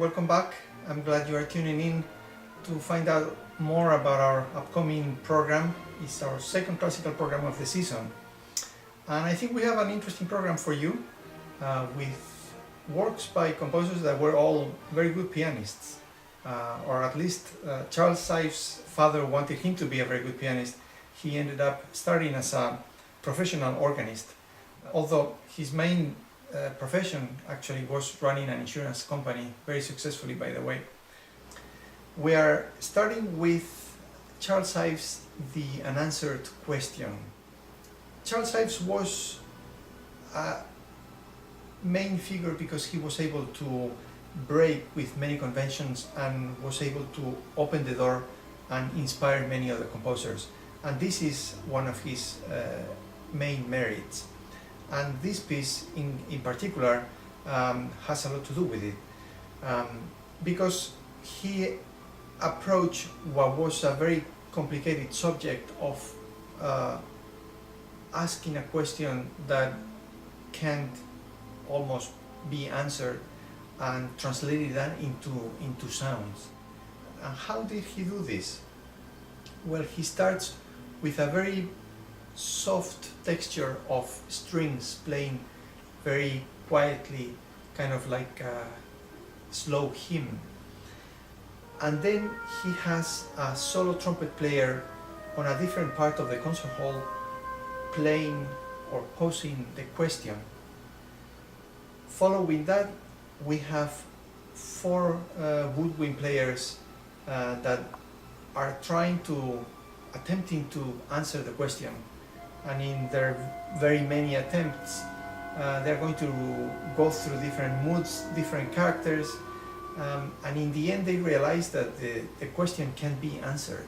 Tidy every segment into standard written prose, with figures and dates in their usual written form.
welcome back. I'm glad you are tuning in to find out more about our upcoming program. It's our second classical program of the season. And I think we have an interesting program for you with works by composers that were all very good pianists. Or at least Charles Seiff's father wanted him to be a very good pianist. He ended up starting as a professional organist, although his main profession actually was running an insurance company, very successfully, by the way. We are starting with Charles Seiff's The Unanswered Question. Charles Seiff was a main figure because he was able to break with many conventions and was able to open the door and inspire many other composers. And this is one of his main merits. And this piece in particular has a lot to do with it, because he approached what was a very complicated subject of asking a question that can't almost be answered and translated that into sounds. And how did he do this? Well, he starts with a very soft texture of strings playing very quietly, kind of like a slow hymn. And then he has a solo trumpet player on a different part of the concert hall playing or posing the question. Following that, we have four woodwind players that are attempting to answer the question. And in their very many attempts, they're going to go through different moods, different characters, and in the end they realize that the question can't be answered.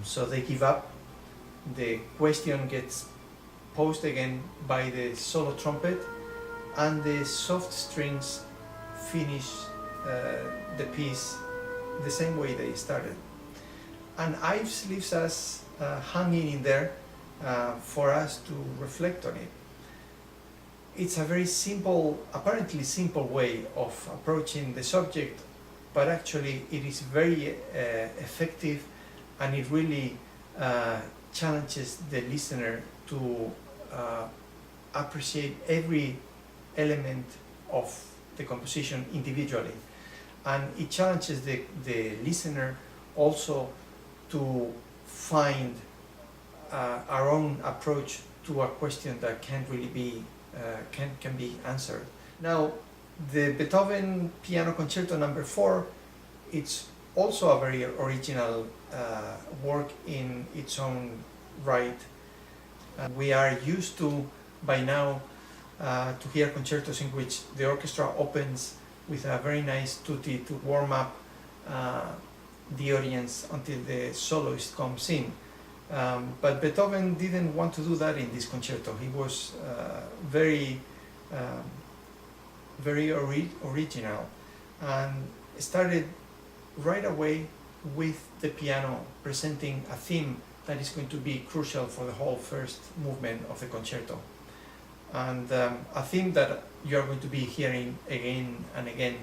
So they give up. The question gets posed again by the solo trumpet, and the soft strings finish the piece the same way they started. And Ives leaves us hanging in there for us to reflect on it. It's a very simple, apparently simple way of approaching the subject, but actually it is very effective, and it really challenges the listener to appreciate every element of the composition individually. And it challenges the listener also to find our own approach to a question that can't really be can be answered. Now, the Beethoven Piano Concerto No. 4, it's also a very original work in its own right. We are used to, by now, to hear concertos in which the orchestra opens with a very nice tutti to warm up the audience until the soloist comes in. But Beethoven didn't want to do that in this concerto. He was very original, and started right away with the piano presenting a theme that is going to be crucial for the whole first movement of the concerto, and a theme that you are going to be hearing again and again,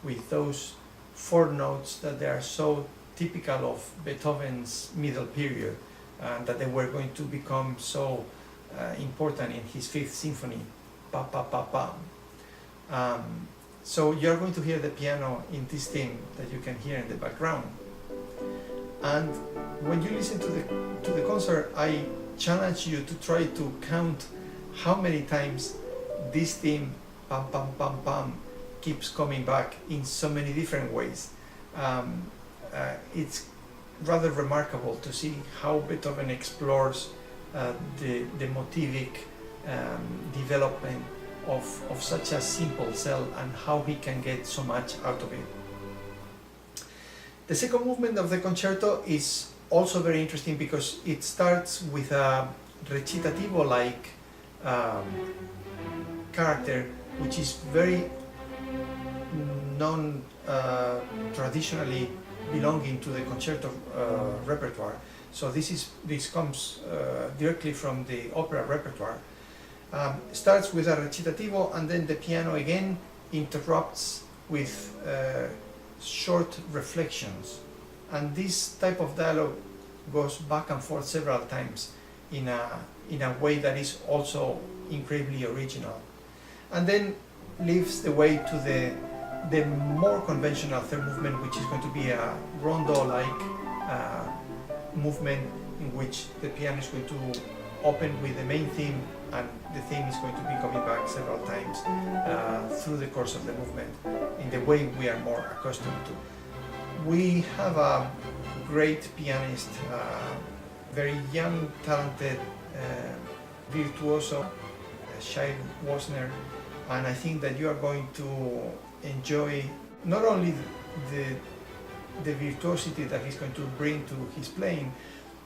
with those four notes that they are so typical of Beethoven's middle period, and that they were going to become so important in his Fifth Symphony, pa pa pa pa. So you're going to hear the piano in this theme that you can hear in the background. And when you listen to the concert, I challenge you to try to count how many times this theme, pam pam pam pam, keeps coming back in so many different ways. It's rather remarkable to see how Beethoven explores the motivic development of such a simple cell, and how he can get so much out of it. The second movement of the concerto is also very interesting because it starts with a recitativo-like character, which is very traditionally belonging to the concerto repertoire. So this comes directly from the opera repertoire. Starts with a recitativo, and then the piano again interrupts with short reflections. And this type of dialogue goes back and forth several times in a way that is also incredibly original. And then leaves the way to the more conventional third movement, which is going to be a rondo-like movement in which the piano is going to open with the main theme, and the theme is going to be coming back several times through the course of the movement in the way we are more accustomed to. We have a great pianist, very young, talented virtuoso, Shai Wasner, and I think that you are going to enjoy not only the virtuosity that he's going to bring to his playing,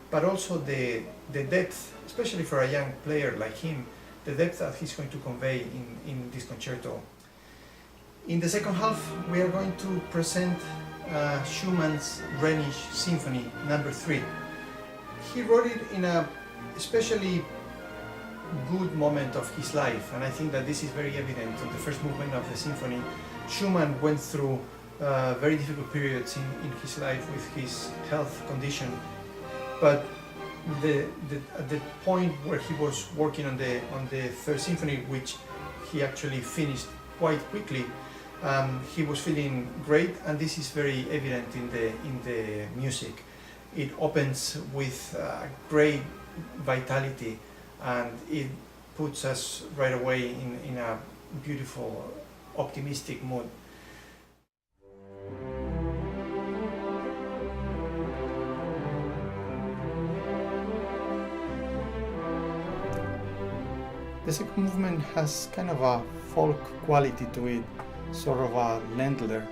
but also the depth, especially for a young player like him, the depth that he's going to convey in this concerto. In the second half, we are going to present Schumann's Rhenish Symphony No. 3. He wrote it in a especially good moment of his life, and I think that this is very evident in the first movement of the symphony. Schumann went through very difficult periods in his life with his health condition, but at the point where he was working on the third symphony, which he actually finished quite quickly, he was feeling great, and this is very evident in the music. It opens with great vitality, and it puts us right away in a beautiful, optimistic mood. The second movement has kind of a folk quality to it, sort of a Ländler.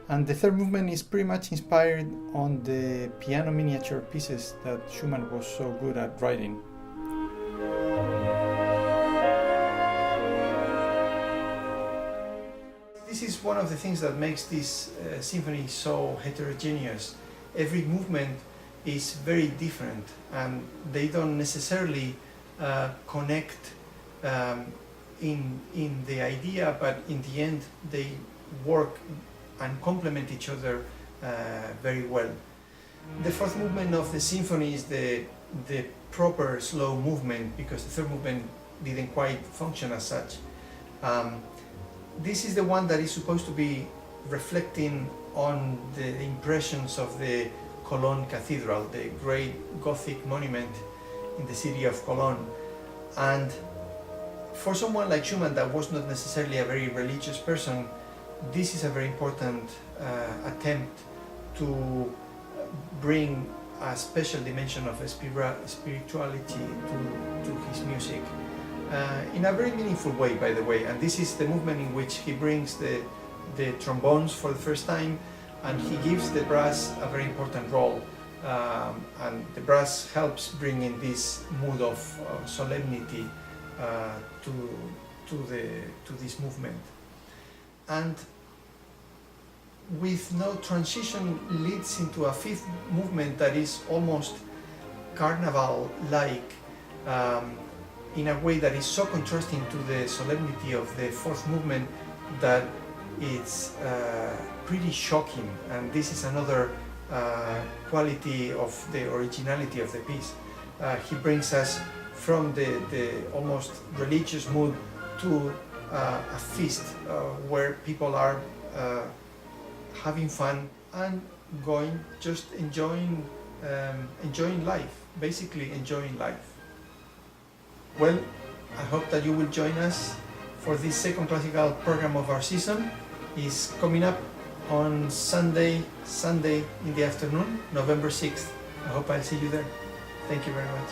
And the third movement is pretty much inspired on the piano miniature pieces that Schumann was so good at writing. This is one of the things that makes this symphony so heterogeneous. Every movement is very different, and they don't necessarily connect in the idea, but in the end they work and complement each other very well. The fourth movement of the symphony is the proper slow movement, because the third movement didn't quite function as such. This is the one that is supposed to be reflecting on the impressions of the Cologne Cathedral, the great Gothic monument in the city of Cologne. And for someone like Schumann, that was not necessarily a very religious person, this is a very important attempt to bring a special dimension of spirituality to his music in a very meaningful way, by the way. And this is the movement in which he brings the trombones for the first time, and he gives the brass a very important role, and the brass helps bring in this mood of solemnity to this movement. And with no transition, leads into a fifth movement that is almost carnival-like, in a way that is so contrasting to the solemnity of the fourth movement that it's pretty shocking. And this is another quality of the originality of the piece. He brings us from the almost religious mood to a feast where people are having fun and just enjoying life, basically enjoying life. Well, I hope that you will join us for this second classical program of our season. It's coming up on Sunday in the afternoon, November 6th. I hope I'll see you there. Thank you very much.